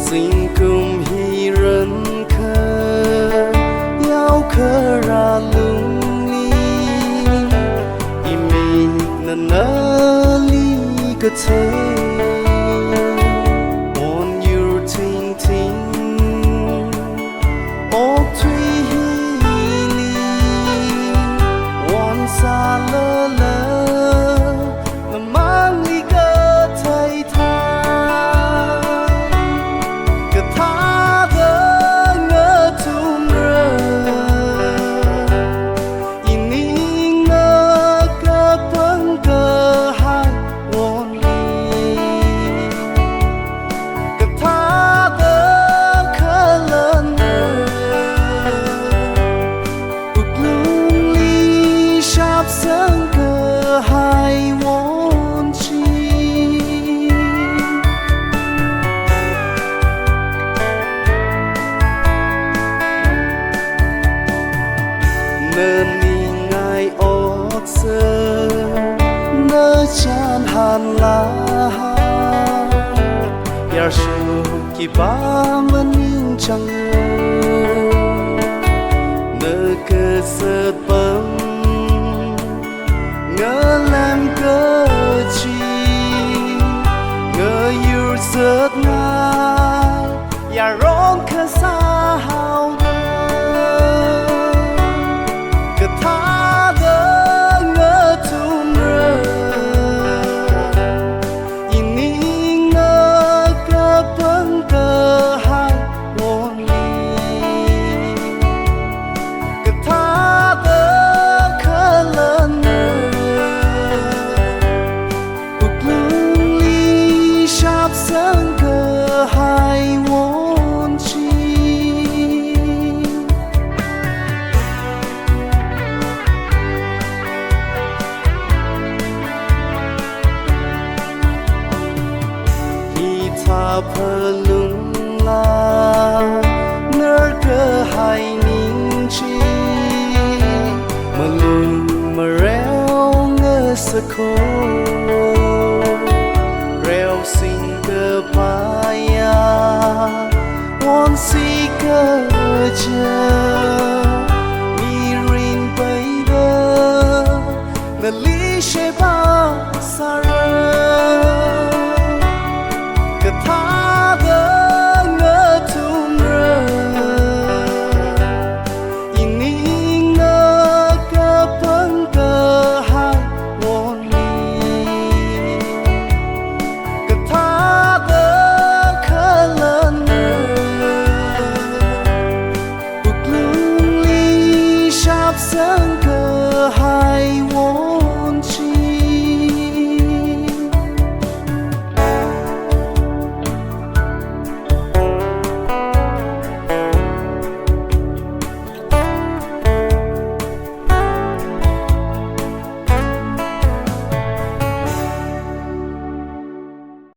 Zingkum Hirankha Yao Khara Lungni Imik Nanali Kathe On your ting ting Oh Tui Hili One Salala Namang Liga Thai Nơ ngai ốc sơ nơ chan han la yar shu ki ba man ning chang nơ cơ sơ bấm ngơ làm cơ chi ngơ yur sơ ngai yar rong cơ sa hao Lung la nơ cơ hai ninh chi mà lung mà reo ngơ sơ khô reo sinh cơ pa ya won si cơ chờ mi rin bay bơ nơ li she ba sa Hãy subscribe cho kênh Ghiền Mì Gõ để không bỏ lỡ